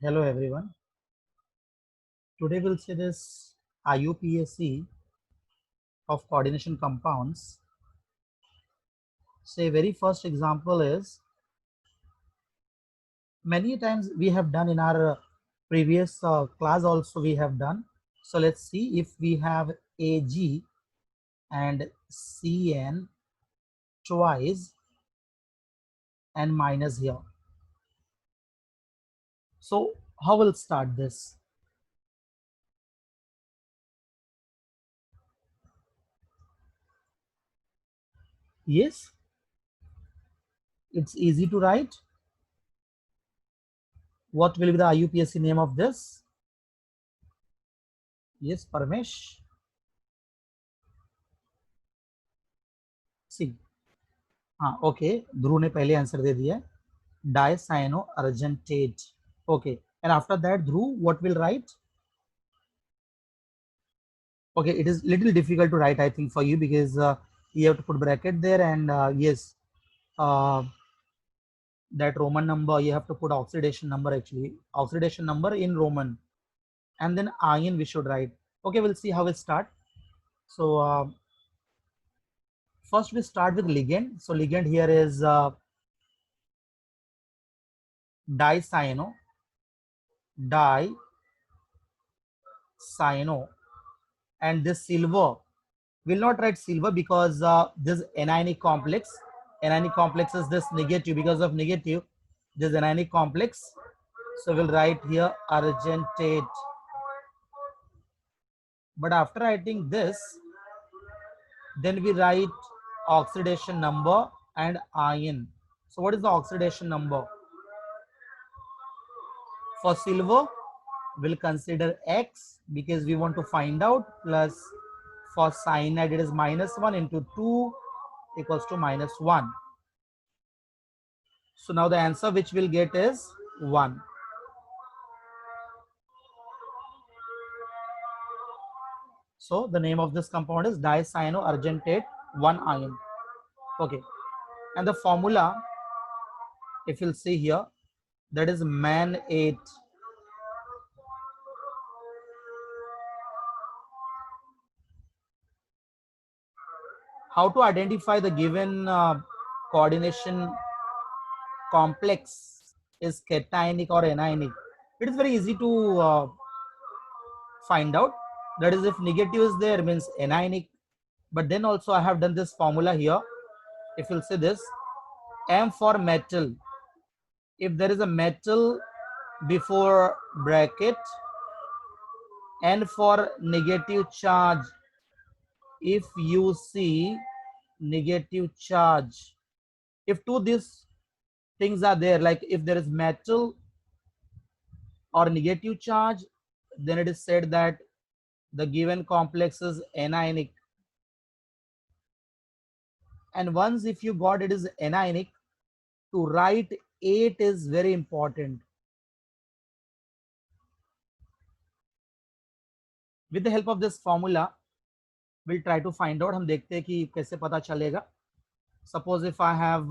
Hello everyone. Today we'll see this IUPAC of coordination compounds. Say very first example is many times we have done in our previous class also we have done. So let's see if we have AG and CN twice and minus here. So how will start this? Yes, it's easy to write. What will be the IUPAC name of this? Yes, Parmesh. See. हाँ okay Dhruv ने पहले answer दे दिया dicyano argentate okay and after that Dhruv what will write okay it is little difficult to write I think for you because you have to put bracket there and yes uh, that Roman number you have to put oxidation number actually oxidation number in Roman and then ion we should write okay we'll see how we start so first we start with ligand so ligand here is dicyano and this silver will not write silver because this anionic complex is this negative because of negative this anionic complex so we'll write here argentate but after writing this then we write oxidation number and ion so what is the oxidation number for silver we'll consider X because we want to find out plus for cyanide it is -1 into 2 equals to -1. So now the answer which we'll get is 1. So the name of this compound is dicyanoargentate 1 ion. Okay. And the formula, if you'll see here, that is MAN8. How to identify the given coordination complex is cationic or anionic? It is very easy to find out. That is if negative is there means anionic. But then also I have done this formula here. If you'll see this, M for metal. If there is a metal before bracket, N for negative charge. If you see negative charge, if two these things are there, like if there is metal or negative charge, then it is said that the given complex is anionic. And once if you got it is anionic, to write 8 is very important. With the help of this formula, we'll try to find out. हम देखते हैं कि कैसे पता चलेगा. Suppose if I have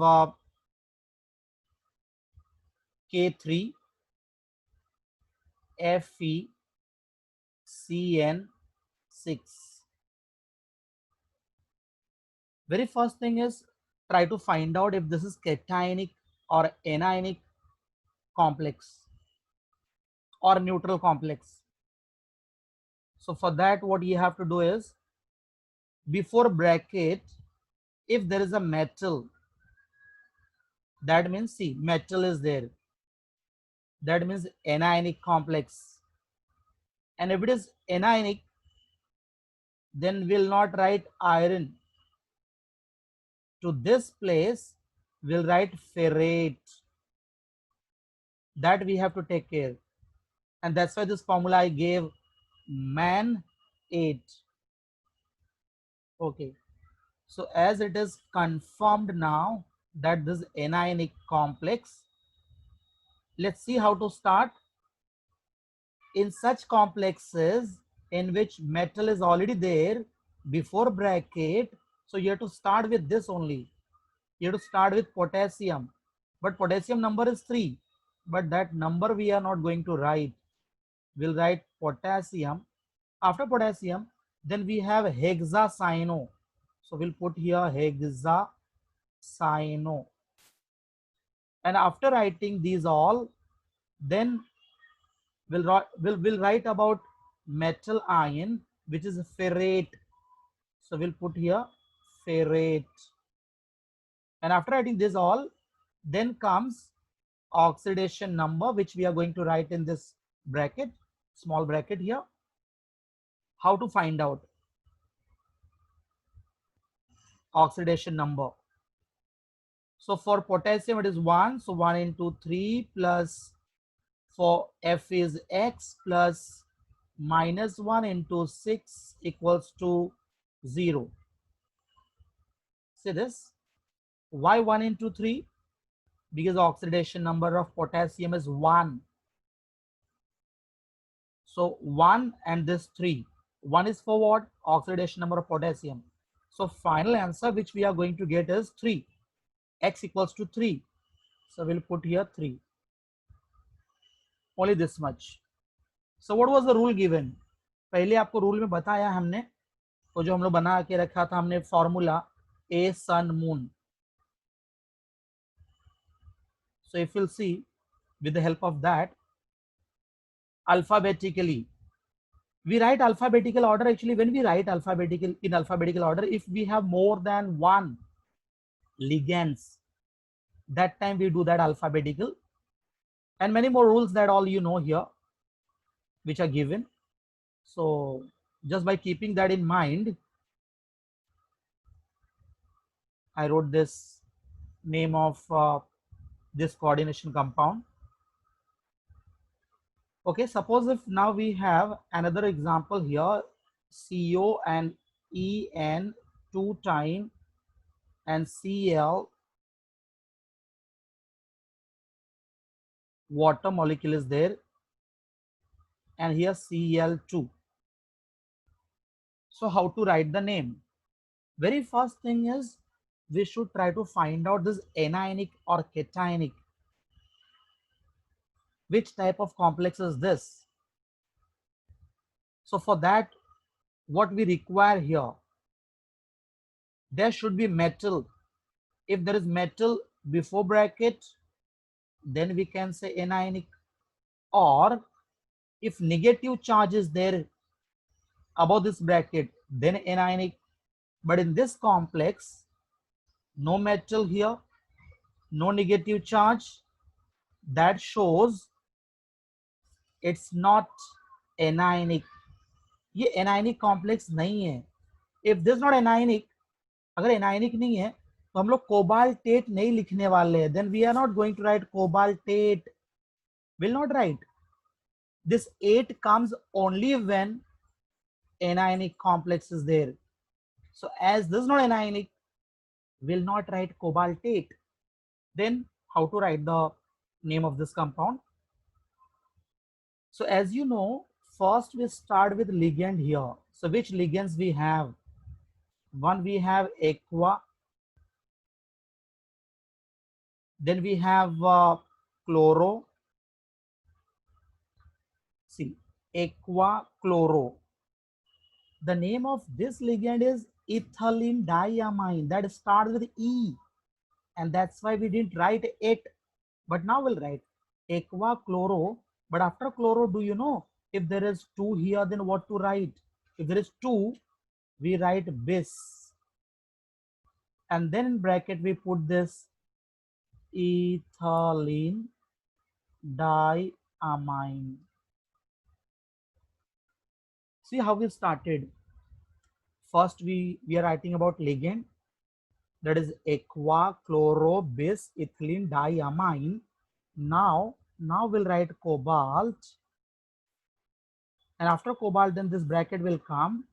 K3 FeCN6. Very first thing is try to find out if this is cationic or anionic complex or neutral complex. So for that what you have to do is before bracket if there is a metal that means see metal is there that means anionic complex and if it is anionic then we'll not write iron to this place we'll write ferrate that we have to take care and that's why this formula I gave MAN8 okay so as it is confirmed now that this anionic complex let's see how to start in such complexes in which metal is already there before bracket so you have to start with this only you have to start with potassium but potassium number is 3 but that number we are not going to write. We'll write potassium. After potassium, then we have hexacyano. So we'll put here hexacyano. And after writing these all, then we'll write about metal ion, which is ferrate. So we'll put here ferrate. And after writing this all, then comes oxidation number, which we are going to write in this bracket, small bracket here. How to find out oxidation number? So for potassium, it is 1. So 1 into 3 plus, for F is X, plus minus 1 into 6 equals to 0. See this? Why 1 into 3? Because oxidation number of potassium is 1. So 1 and this 3. 1 is for what? Oxidation number of potassium. So final answer which we are going to get is 3. X equals to 3. So we'll put here 3. Only this much. So what was the rule given? पहले आपको rule में बताया हमने, वो जो हम लोग बना के रखा था हमने formula A sun moon. So if you'll see, with the help of that, alphabetically, we write alphabetical order. Actually, when we write in alphabetical order, if we have more than one ligands, that time we do that alphabetical, and many more rules that all you know here, which are given. So just by keeping that in mind, I wrote this name of this coordination compound. Okay, suppose if now we have another example here, CO and EN 2 time and Cl, water molecule is there, and here Cl2. So how to write the name? Very first thing is we should try to find out this anionic or cationic. Which type of complex is this? So for that, what we require here, there should be metal. If there is metal before bracket, then we can say anionic. Or if negative charge is there above this bracket, then anionic. But in this complex, no metal here, no negative charge. That shows it's not anionic. ये anionic complex नहीं है. If this is not anionic, अगर anionic नहीं है, तो हम लोग cobaltate नहीं लिखने वाले हैं. Then we are not going to write cobaltate. Will not write. This 8 comes only when anionic complex is there. So as this is not anionic, will not write cobaltate. Then how to write the name of this compound? So as you know, first we start with ligand here. So which ligands we have? One we have aqua. Then we have chloro. See, aqua chloro. The name of this ligand is ethylene diamine. That starts with E. And that's why we didn't write it. But now we'll write aqua chloro. But after chloro, do you know if there is 2 here, then what to write? If there is 2, we write bis. And then in bracket, we put this ethylene diamine. See how we started. First, we are writing about ligand. That is aqua chloro bis ethylene diamine. Now we'll write cobalt, and after cobalt, then this bracket will come,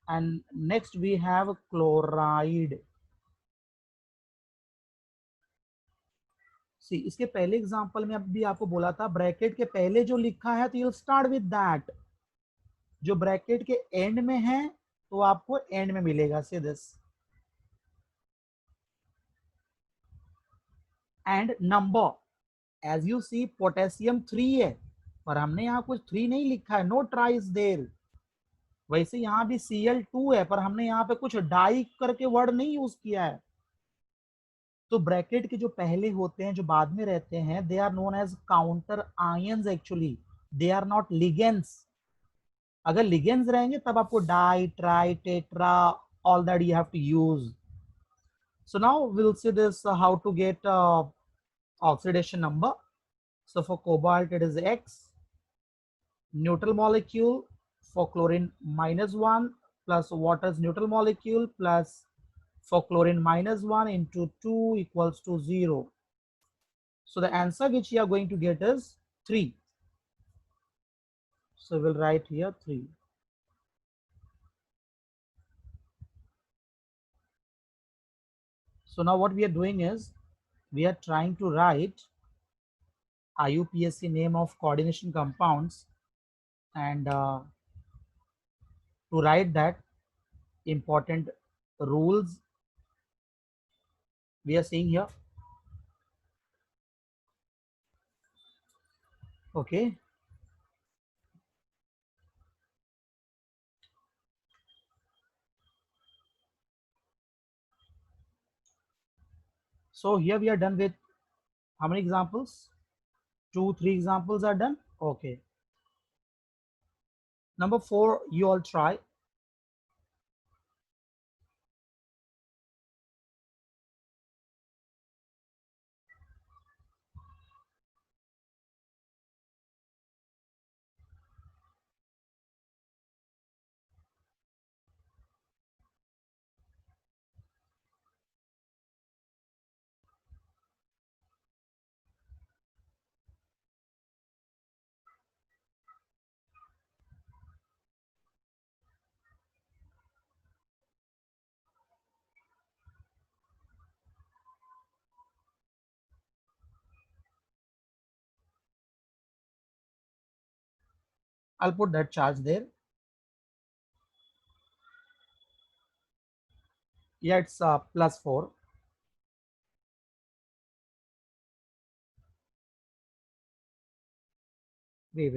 and next we have chloride. See, इसके पहले example में अभी आपको बोला था bracket के पहले जो लिखा है तो you'll start with that. जो ब्रैकेट के एंड में है तो आपको एंड में मिलेगा. See this. And number. As you see potassium 3 है, पर हमने यहाँ कुछ 3 नहीं लिखा है, नो ट्राई इज देयर। वैसे यहाँ भी Cl2 है, पर हमने यहाँ पे कुछ डाई करके वर्ड नहीं यूज किया है। तो ब्रैकेट के जो पहले होते हैं, जो बाद में रहते हैं, they are known as counter ions actually, they are not ligands. अगर लिगेंड्स रहेंगे तब आपको di, tri, tetra, all that you have to use. So now we'll see this how to get oxidation number. So for cobalt it is X, neutral molecule. For chlorine -1 plus water's neutral molecule plus for chlorine -1 into 2 equals to 0. So the answer which you are going to get is 3. So we'll write here 3. So now what we are doing is we are trying to write IUPAC name of coordination compounds, and to write that important rules we are seeing here. Okay. So here we are done with how many examples? 2, 3 examples are done. Okay. Number 4, you all try. I'll put that charge there. Yeah, it's +4. Wait.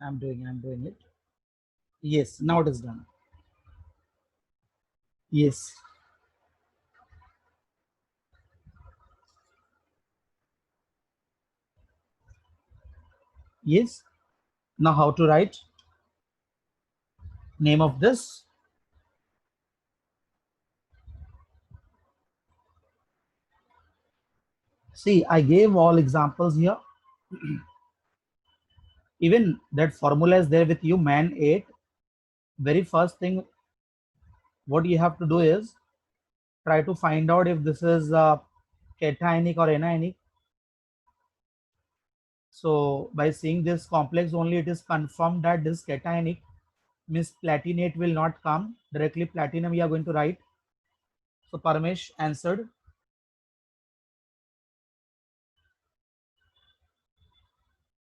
I'm doing it. Yes, now it is done. Yes. Yes. Now how to write name of this? See, I gave all examples here. Even that formula is there with you, man 8. Very first thing what you have to do is try to find out if this is cationic or anionic. So by seeing this complex only, it is confirmed that this cationic, means platinate will not come directly. Platinum we are going to write. So Parmesh answered.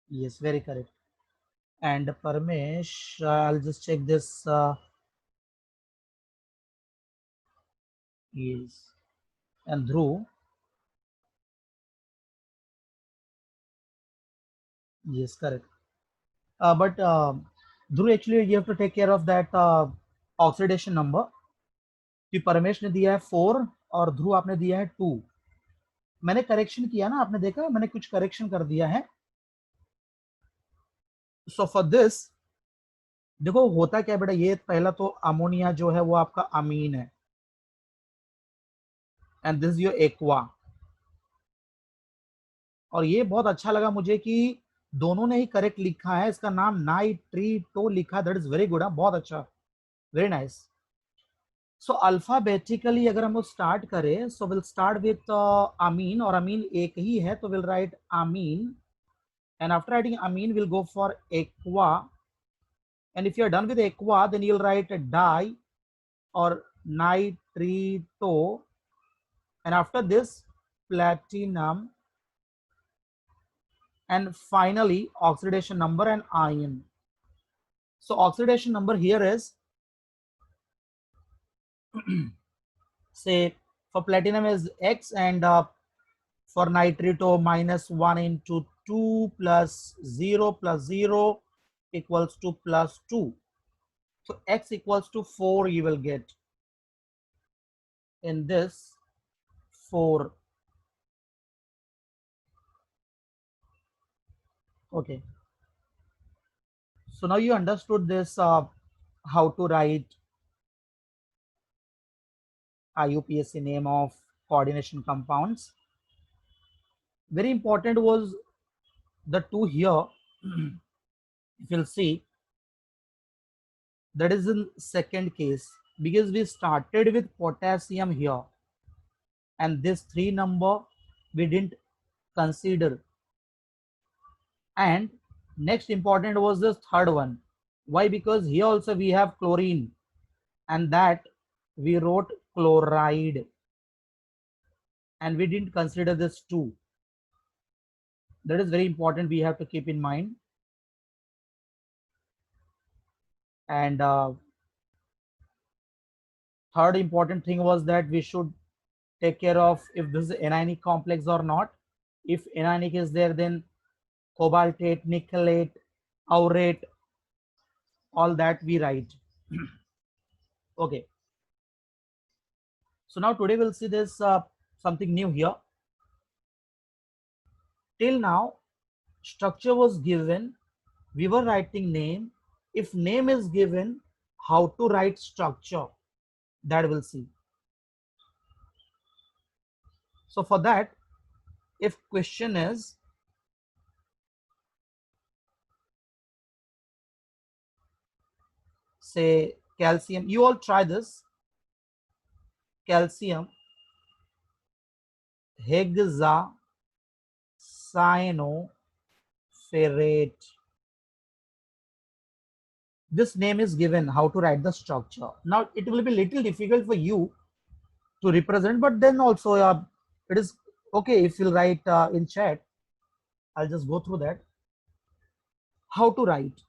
Yes, very correct. And Parmesh, I'll just check this. Yes. And Dhruv, yes, correct. But Dhruv, actually you have to take care of that oxidation number. कि परमेश ने दिया है 4 और ध्रुव आपने दिया है 2. मैंने correction किया ना, आपने देखा मैंने कुछ करेक्शन कर दिया है. सो फॉर दिस, देखो होता क्या बेटा, ये पहला तो अमोनिया जो है वो आपका अमीन है, एंड दिस योर एक्वा. और ये बहुत अच्छा लगा मुझे कि दोनों ने ही करेक्ट लिखा है. इसका नाम नाइट्रीटो लिखा, दैट इज वेरी गुड. बहुत अच्छा, वेरी नाइस. सो अल्फाबेटिकली अगर हम लोग स्टार्ट करें, so will start with amine, और अमीन एक ही है तो will write amine, and after writing amine we'll go for aqua, and if you're done with aqua then you'll write a di or nitrito, and after this platinum, and finally oxidation number and ion. So oxidation number here is say for platinum is X, and For nitrito, minus 1 into 2 plus 0 equals to plus 2. So x equals to 4 you will get in this 4. Okay. So now you understood this, how to write IUPAC name of coordination compounds. Very important was the 2 here. If you'll see, that is in second case, because we started with potassium here and this 3 number we didn't consider. And next important was this third one. Why? Because here also we have chlorine and that we wrote chloride and we didn't consider this 2. That is very important, we have to keep in mind. And third important thing was that we should take care of if this is anionic complex or not. If anionic is there, then cobaltate, nickelate, aurate, all that we write. Okay. So now today we'll see this something new here. Till now, structure was given, we were writing name. If name is given, how to write structure, that we'll see. So for that, if question is, say calcium, you all try this, calcium hexacyanoferrate. This name is given, how to write the structure. Now it will be little difficult for you to represent, but then also it is okay if you'll write in chat. I'll just go through that, how to write.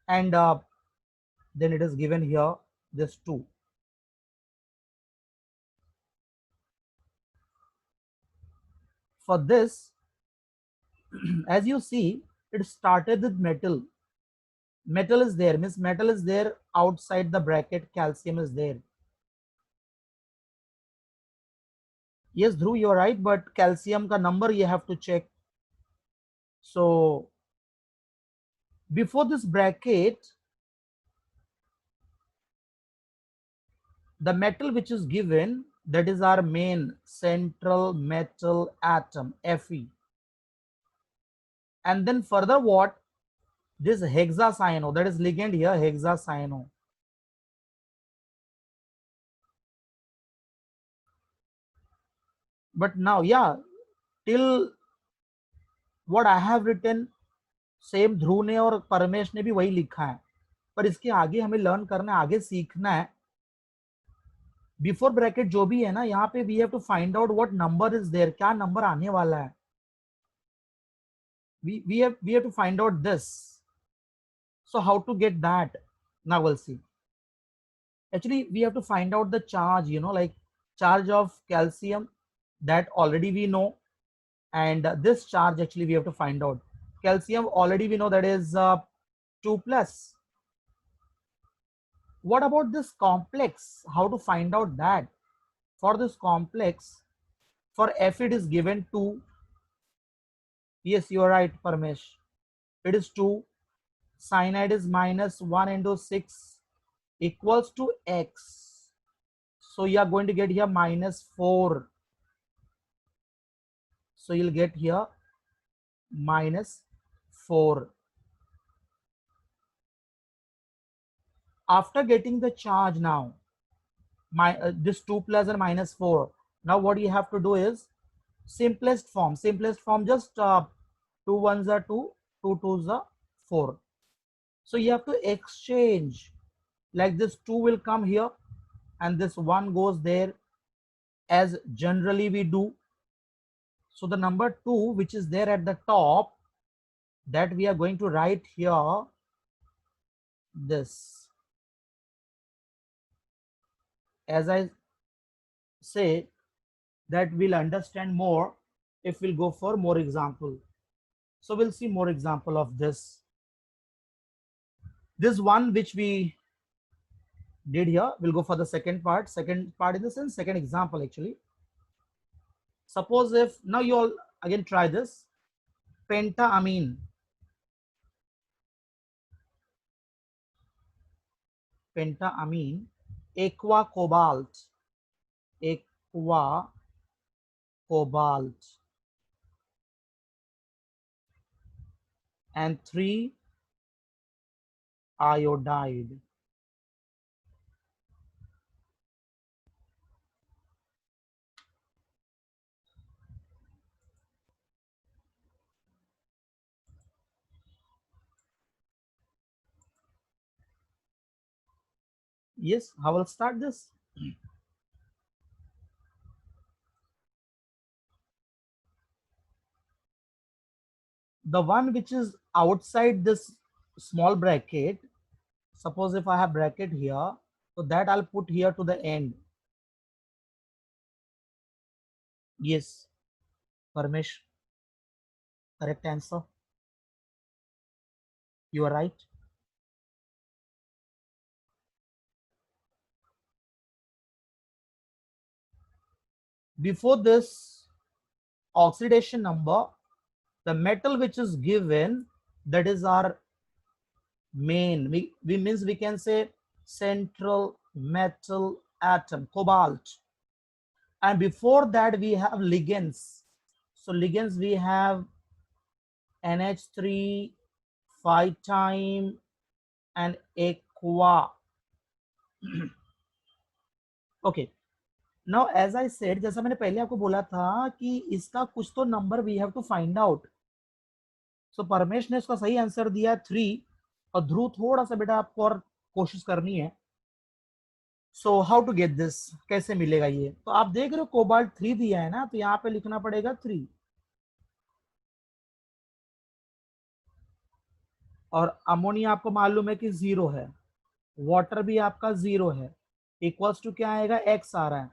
And then it is given here, this 2. For this, as you see, it started with metal. Metal is there, means metal is there outside the bracket, calcium is there. Yes, Dhruv, you're right, but calcium ka number you have to check. So before this bracket, the metal which is given, that is our main central metal atom, Fe. And then further what? This hexacyano, that is ligand here, hexacyano. But now, yeah, till what I have written, same Dhruv ने और परमेश ने भी वही लिखा है, पर इसके आगे हमें लर्न करना है, आगे सीखना है. बिफोर ब्रैकेट जो भी है ना, यहाँ पे we have to find out what number is there, क्या नंबर आने वाला है. we have to find out this. So how to get that? Now we'll see. Actually, we have to find out the charge, like charge of calcium, that already we know. And this charge actually we have to find out. Calcium already we know, that is 2 plus. What about this complex? How to find out that? For this complex, for F it is given 2. Yes, you are right, Parmesh. It is 2. Cyanide is minus 1 into 6 equals to X. So you are going to get here minus 4. So you'll get here minus 4. After getting the charge now, this 2 plus and minus 4. Now what you have to do is simplest form, just 2 ones are 2, 2 twos are 4. So you have to exchange, like this 2 will come here and this 1 goes there, as generally we do. So the number 2 which is there at the top, that we are going to write here, this. As I say, that we'll understand more if we'll go for more example. So we'll see more example of this. This one which we did here, we'll go for the second part in the sense, second example actually. Suppose if now you all again try this pentaamine. Pentaamine, aqua cobalt, aqua cobalt, and 3 iodide. Yes, I will start this. The one which is outside this small bracket, suppose if I have bracket here, so that I'll put here to the end. Yes, Parmesh, correct answer. You are right. Before this oxidation number, the metal which is given, that is our main, we means we can say central metal atom, cobalt. And before that we have ligands. So ligands we have NH3, 5 time, and aqua. Okay, now as I said, जैसा मैंने पहले आपको बोला था कि इसका कुछ तो number we have to find out. So Parmesh ने इसका सही आंसर दिया 3, और ध्रुव थोड़ा सा बेटा आपको और कोशिश करनी है. So how to get this, कैसे मिलेगा ये? तो आप देख रहे हो कोबाल्ट 3 दिया है ना, तो यहाँ पे लिखना पड़ेगा 3, और अमोनिया आपको मालूम है कि 0 है, वाटर भी आपका 0 है, इक्वल्स टू क्या आएगा, x आ रहा है.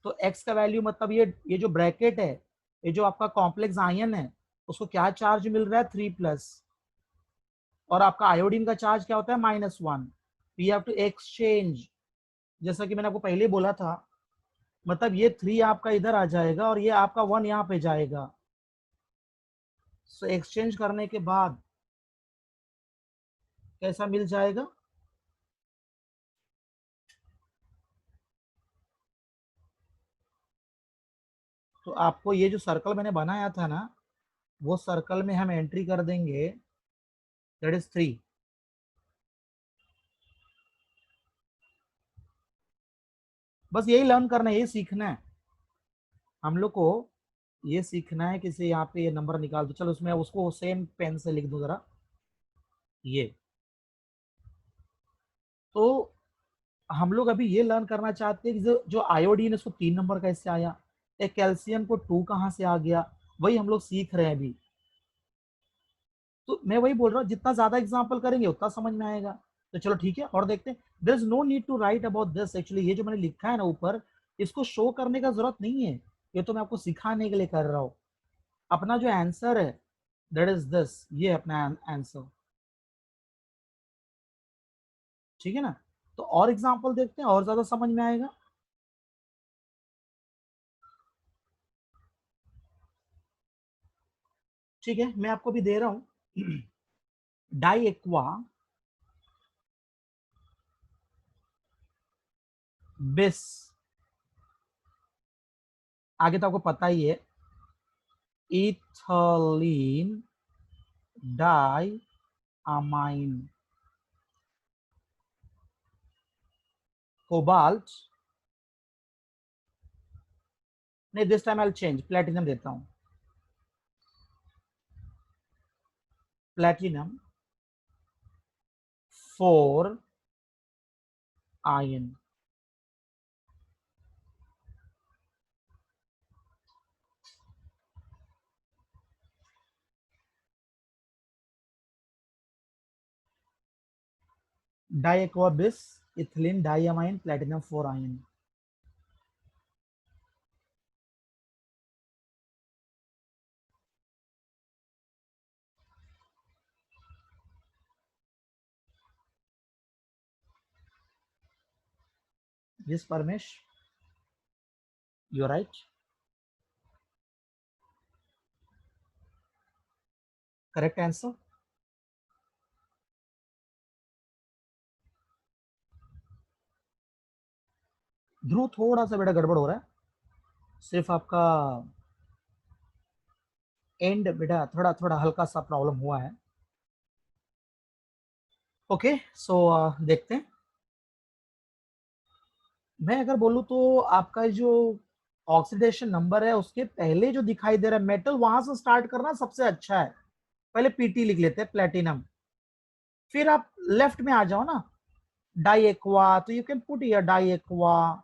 तो x का वैल्यू मतलब ये जो ब्रैकेट है, ये जो आपका कॉम्प्लेक्स आयन है, उसको क्या चार्ज मिल रहा है, 3+, और आपका आयोडीन का चार्ज क्या होता है, -1. वी हैव टू एक्सचेंज, जैसा कि मैंने आपको पहले बोला था, मतलब ये 3 आपका इधर आ जाएगा और ये आपका 1 यहाँ पे जाएगा. सो एक्सचेंज करने के बाद कैसा मिल जाएगा, तो आपको ये जो सर्कल मैंने बनाया था ना, वो सर्कल में हम एंट्री कर देंगे, दैट इज 3. बस यही लर्न करना है, यही सीखना है हम लोग को, ये सीखना है. किसी यहाँ पे ये नंबर निकाल दो, चलो उसमें उसको सेम पेन से लिख दो जरा, ये. तो हम लोग अभी ये लर्न करना चाहते हैं कि जो आयोडीन उसको 3 नंबर कैसे आया, एक कैल्शियम को 2 कहाँ से आ गया, वही हम लोग सीख रहे हैं अभी. तो मैं वही बोल रहा हूँ, जितना ज्यादा एग्जाम्पल करेंगे उतना समझ में आएगा. तो चलो ठीक है, और देखते हैं. There is no need to write about this actually, ये जो मैंने लिखा है ना ऊपर, इसको शो करने का जरूरत नहीं है, ये तो मैं आपको सिखाने के लिए कर रहा हूँ. अपना जो आंसर है दैट इज दिस, ये अपना आंसर. ठीक है ना, तो और एग्जाम्पल देखते हैं, और ज्यादा समझ में आएगा. ठीक है, मैं आपको भी दे रहा हूं. डाई एक्वा बिस, आगे तो आपको पता ही है, इथलीन डाई अमाइन, कोबाल्ट, नहीं this time I change, platinum देता हूं, platinum 4 ion. Di aqua bis, ethylene di amine, platinum 4 ion. Yes, Parmesh, you're right. Correct answer. Dhruv थोड़ा सा बेटा गड़बड़ हो रहा है, सिर्फ आपका एंड बेटा थोड़ा थोड़ा हल्का सा प्रॉब्लम हुआ है। ओके सो देखते हैं। मैं अगर बोलूं तो आपका जो ऑक्सीडेशन नंबर है उसके पहले जो दिखाई दे रहा है मेटल, वहां से स्टार्ट करना सबसे अच्छा है। पहले पीटी लिख लेते हैं, प्लेटिनम। फिर आप लेफ्ट में आ जाओ ना, डाई एक्वा, तो you can put here di aqua.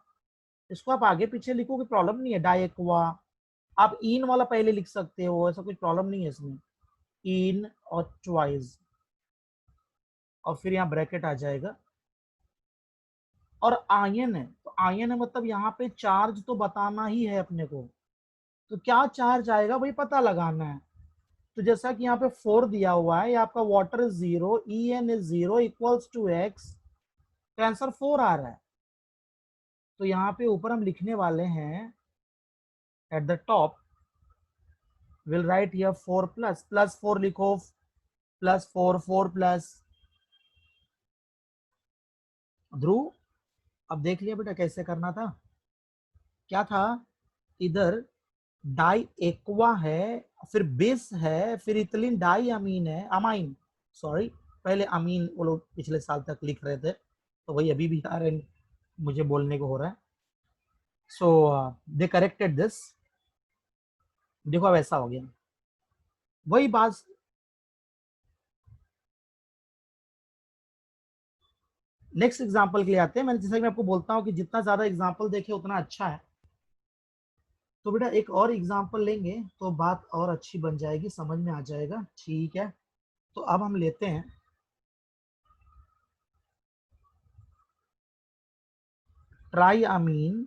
इसको आप आगे पीछे लिखो, कोई प्रॉब्लम नहीं है। डाई एक्वा, आप इन वाला पहले लिख सकते हो, ऐसा कुछ प्रॉब्लम नहीं है इसमें। इन और ट्वाइस, और फिर यहाँ ब्रैकेट आ जाएगा। और आयन है तो आयन है मतलब यहाँ पे चार्ज तो बताना ही है अपने को, तो क्या चार्ज आएगा वही पता लगाना है। तो जैसा कि यहाँ पे 4 दिया हुआ है, आपका water is 0, E N is 0 equals to X, तो आंसर 4 आ रहा है। तो यहाँ पे ऊपर हम लिखने वाले हैं, at the top will write here 4 plus plus 4 लिखो, प्लस 4 4 प्लस। ध्रुव अब देख लिया बेटा कैसे करना था। क्या था, इधर डाई एक्वा है, फिर बेस है, फिर इथिलीन डाई अमीन है, अमाइन सॉरी, पहले अमीन वो लोग पिछले साल तक लिख रहे थे, तो वही अभी भी आ रहे, मुझे बोलने को हो रहा है। सो दे करेक्टेड दिस। देखो अब ऐसा हो गया, वही बात। नेक्स्ट एग्जांपल के लिए आते हैं। मैंने जैसा कि मैं आपको बोलता हूँ कि जितना ज्यादा एग्जांपल देखे उतना अच्छा है। तो बेटा एक और एग्जांपल लेंगे तो बात और अच्छी बन जाएगी, समझ में आ जाएगा। ठीक है, तो अब हम लेते हैं triammine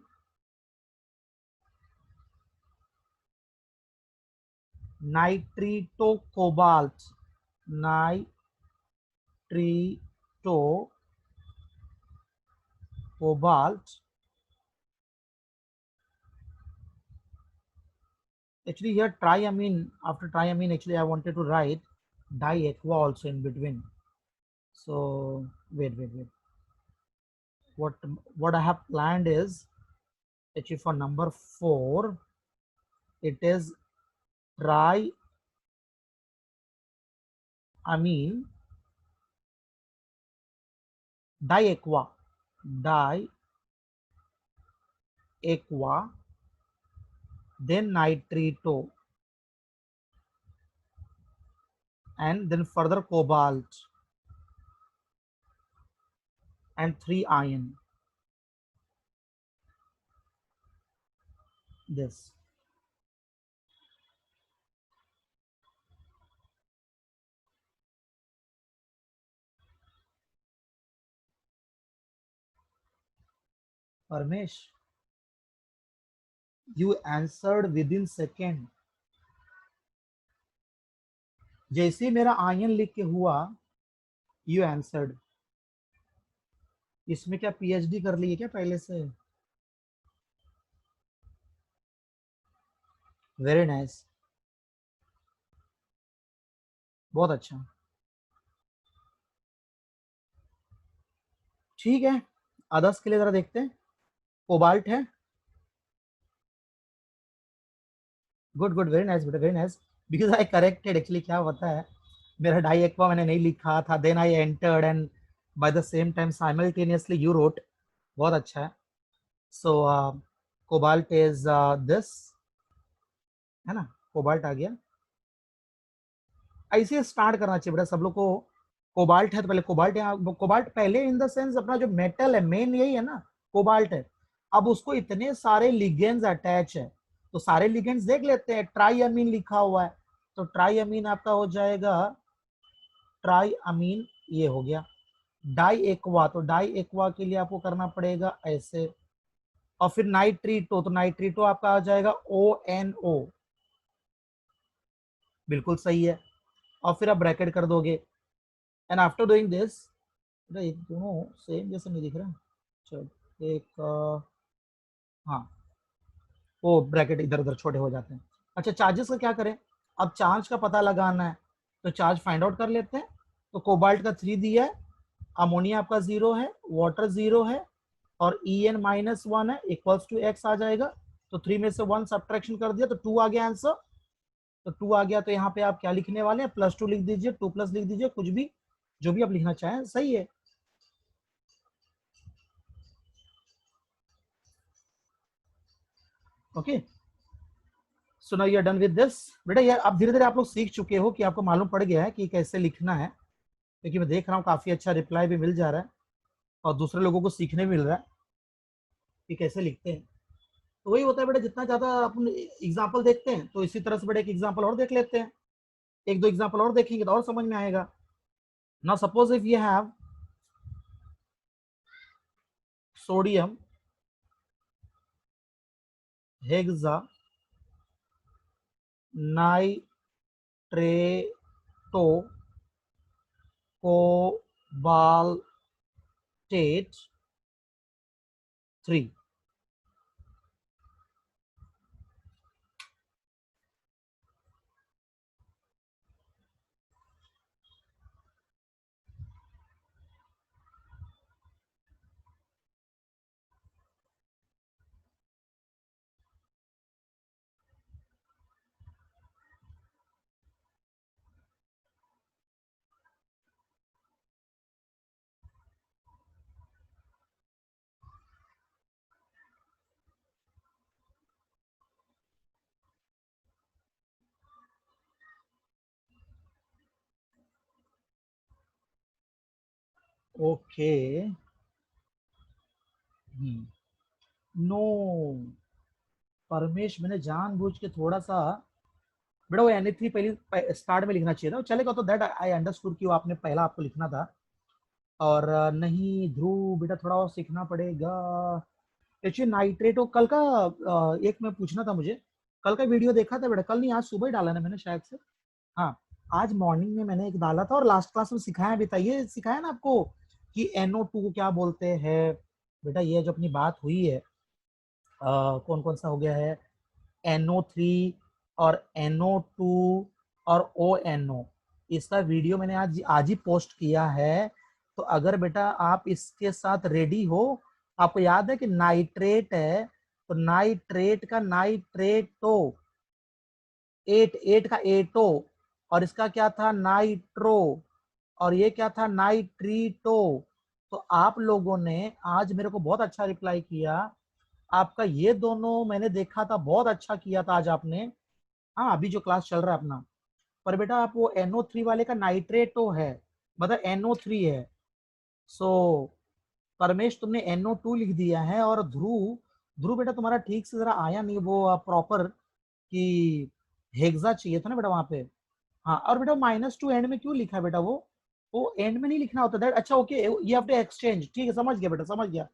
nitrito cobalt, nitrito cobalt. Actually here triamine, after triamine actually I wanted to write diaqua also in between. So wait, what I have planned is actually for number 4 it is triamine diaqua, diaqua, then nitrito, and then further cobalt and 3 iron. This Parmesh, you answered within second। जैसे मेरा ion लिख के हुआ, you answered. इसमें क्या PhD कर ली है क्या पहले से? वेरी नाइस, बहुत अच्छा। ठीक है, अदर्स के लिए जरा देखते हैं। कोबाल्ट है, गुड गुड, वेरी नाइस बेटा, very nice. Because I corrected actually, क्या होता है मेरा डाई एक्वा मैंने नहीं लिखा था, then I entered and by the same time simultaneously you wrote. बहुत अच्छा है। सो कोबाल्ट इज दिस, है ना, कोबाल्ट आ गया। ऐसे स्टार्ट करना चाहिए बेटा सब लोग को। कोबाल्ट है तो पहले कोबाल्ट, यहाँ कोबाल्ट पहले इन द सेंस अपना जो मेटल है मेन यही है ना, कोबाल्ट है। अब उसको इतने सारे लिगेंड्स अटैच है, तो सारे लिगेंड्स देख लेते हैं। ट्राइअमीन लिखा हुआ है, तो ट्राइअमीन आपका हो जाएगा, ट्राइअमीन ये हो गया। डाई एक्वा, तो डाई एक्वा के लिए आपको करना पड़ेगा ऐसे। और फिर नाइट्रीटो, तो नाइट्रीटो आपका आ जाएगा ONO, बिल्कुल सही है। और फिर आप ब्रैकेट कर दोगे, एंड आफ्टर डूइंग दिस, ये दोनों सेम जैसे नहीं दिख रहा। चलो एक हाँ, वो ब्रैकेट इधर उधर छोटे हो जाते हैं। अच्छा, चार्जेस का क्या करें? अब चार्ज का पता लगाना है, तो चार्ज फाइंड आउट कर लेते हैं। तो कोबाल्ट का 3 दिया है, अमोनिया आपका 0 है, वाटर 0 है, और En-1 है, इक्वल्स टू एक्स आ जाएगा। तो 3 में से 1 सब्ट्रैक्शन कर दिया तो 2 आ गया आंसर। तो 2 आ गया, तो यहाँ पे आप क्या लिखने वाले हैं? +2 लिख दीजिए, 2+ लिख दीजिए, कुछ भी जो भी आप लिखना चाहें सही है। Okay, so now you are done with this. बेटा यार अब धीरे धीरे आप लोग सीख चुके हो कि आपको मालूम पड़ गया है कि कैसे लिखना है, क्योंकि मैं देख रहा हूँ काफी अच्छा रिप्लाई भी मिल जा रहा है और दूसरे लोगों को सीखने मिल रहा है कि कैसे लिखते हैं। तो वही होता है बेटा, जितना ज्यादा अपन एग्जाम्पल देखते हैं तो इसी तरह से बेटा एक एग्जाम्पल और देख लेते हैं, एक दो एग्जाम्पल और देखेंगे तो और समझ में आएगा। Now suppose if you have sodium hexa nitrito cobaltate 3। Okay, no Parmesh, मैंने जानबूझ के थोड़ा सा बेटा वो Na3 पहले स्टार्ट में लिखना चाहिए था, चलेगा तो दैट आई अंडरस्टूड कि वो आपने पहला आपको लिखना था। और नहीं ध्रुव बेटा थोड़ा और सीखना पड़ेगा। एक्चुअली नाइट्रेट, कल का एक मैं पूछना था मुझे, कल का वीडियो देखा था बेटा? कल नहीं, आज सुबह ही डाला ना मैंने शायद से। हाँ, आज मॉर्निंग में मैंने एक डाला था और लास्ट क्लास में सिखाया भी था, ये सिखाया ना आपको कि NO2 को क्या बोलते हैं। बेटा ये जो अपनी बात हुई है, कौन कौन सा हो गया है, NO3 और NO2 और ONO, इसका वीडियो मैंने आज आज ही पोस्ट किया है। तो अगर बेटा आप इसके साथ रेडी हो, आपको याद है कि नाइट्रेट है, तो नाइट्रेट का नाइट्रेटो, एट एट का एटो, और इसका क्या था? नाइट्रो, और ये क्या था? नाइट्रीटो। तो आप लोगों ने आज मेरे को बहुत अच्छा रिप्लाई किया, आपका ये दोनों मैंने देखा था, बहुत अच्छा किया था आज आपने। हाँ, अभी जो क्लास चल रहा है अपना, पर बेटा आप वो NO3 वाले का नाइट्रेटो है, मतलब NO3 है। सो परमेश तुमने NO2 लिख दिया है, और ध्रुव, ध्रुव बेटा तुम्हारा ठीक से जरा आया नहीं वो प्रॉपर, कि हेक्सा चाहिए था ना बेटा वहां पे। हाँ, और बेटा -2 एंड में क्यों लिखा है बेटा? वो एंड में नहीं लिखना होता दैट। अच्छा ओके, ये हैव टू एक्सचेंज, ठीक है समझ गया बेटा, समझ गया।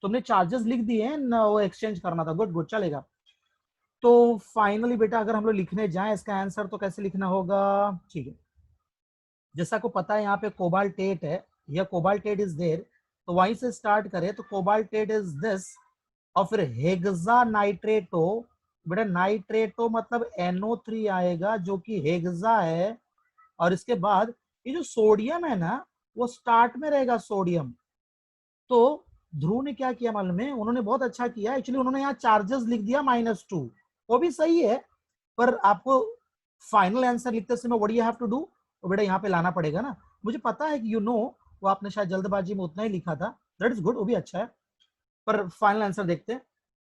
तुमने चार्जेस लिख दिए हैं ना, वो एक्सचेंज करना था, गुड गुड, चलेगा। तो फाइनली बेटा अगर हम लोग लिखने जाएं इसका आंसर तो कैसे लिखना होगा? ठीक है, जैसा को पता है यहाँ पे कोबाल्टेट है, या कोबाल्टेट इज देयर, तो वहीं से स्टार्ट करें तो कोबाल्टेट इज दिस, और फिर हेक्सा नाइट्रेटो। बेटा नाइट्रेटो मतलब NO3 आएगा जो कि हेक्सा है, और इसके बाद ये जो सोडियम है ना, वो स्टार्ट में रहेगा सोडियम। तो ध्रुव ने क्या किया मालूम है? उन्होंने बहुत अच्छा किया एक्चुअली, उन्होंने यहाँ चार्जेस लिख दिया -2, वो भी सही है, पर आपको फाइनल आंसर लिखते समय what you have to do, तो बेटा यहाँ पे लाना पड़ेगा ना। मुझे पता है कि वो आपने शायद जल्दबाजी में उतना ही लिखा था, दैट इज गुड, वो भी अच्छा है, पर फाइनल आंसर देखते हैं।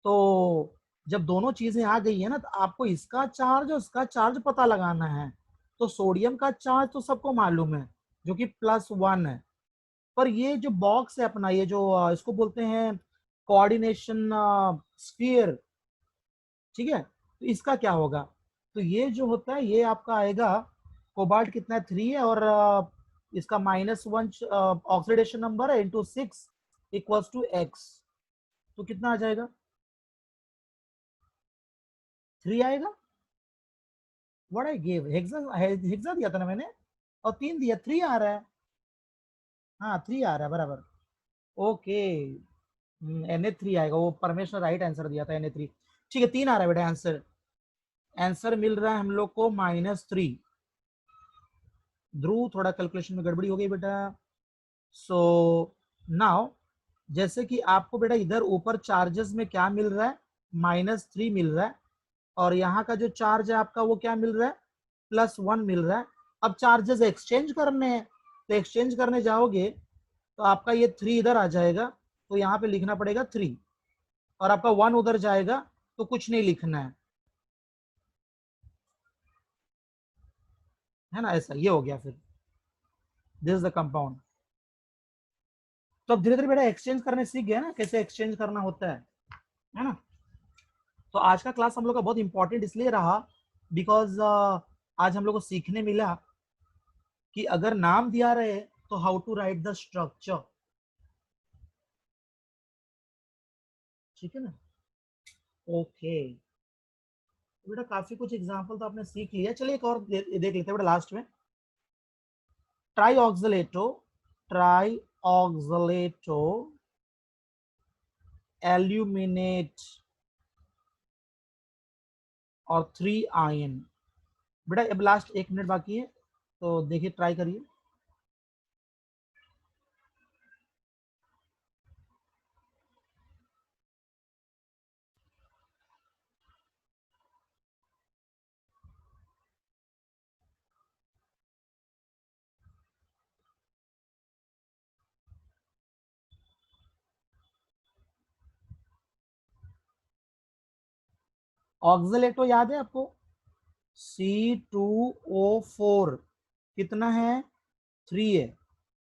तो जब दोनों चीजें आ गई है ना, तो आपको इसका चार्ज और इसका चार्ज पता लगाना है। तो सोडियम का चार्ज तो सबको मालूम है, जो कि +1 है, पर ये जो बॉक्स है अपना, ये जो इसको बोलते हैं कोऑर्डिनेशन स्फीयर, ठीक है, तो इसका क्या होगा? तो ये जो होता है ये आपका आएगा, कोबाल्ट कितना है? 3 है, और इसका -1 ऑक्सीडेशन नंबर है, इंटू 6 इक्वल्स टू एक्स, तो कितना आ जाएगा? 3 आएगा। What I give, hexa, hexa दिया था ना मैंने, और 3 दिया, 3 आ रहा है। हाँ 3 आ रहा है बराबर। ओके, Na3 आएगा, वो परमेश ने राइट आंसर दिया था Na3। ठीक है, 3 आ रहा है बेटा आंसर। आंसर मिल रहा है हम लोग को -3। ध्रुव थोड़ा कैलकुलेशन में गड़बड़ी हो गई बेटा। सो नाउ जैसे कि आपको बेटा इधर ऊपर चार्जेस में क्या मिल रहा है, -3 मिल रहा है, और यहाँ का जो चार्ज है आपका वो क्या मिल रहा है, +1 मिल रहा है। अब चार्जेस एक्सचेंज करने हैं, तो एक्सचेंज करने जाओगे तो आपका ये 3 इधर आ जाएगा, तो यहाँ पे लिखना पड़ेगा 3, और आपका 1 उधर जाएगा तो कुछ नहीं लिखना है ना, ऐसा ये हो गया। फिर दिस इज द कंपाउंड। तो अब धीरे धीरे बेटा एक्सचेंज करने सीख गया ना, कैसे एक्सचेंज करना होता है ना। तो आज का क्लास हम लोग का बहुत इंपॉर्टेंट इसलिए रहा बिकॉज आज हम लोग को सीखने मिला कि अगर नाम दिया रहे तो how to write the structure. ठीक है ना, ओके। तो बेटा काफी कुछ एग्जांपल तो आपने सीख लिया, चलिए एक और देख लेते हैं बेटा लास्ट में। ट्राईऑक्सलेटो, ट्राईऑक्सलेटो एल्यूमिनेट और 3 आयन। बेटा अब लास्ट 1 मिनट बाकी है, तो देखिए ट्राई करिए। ऑक्सलेटो याद है आपको, C2O4 कितना है, 3 है।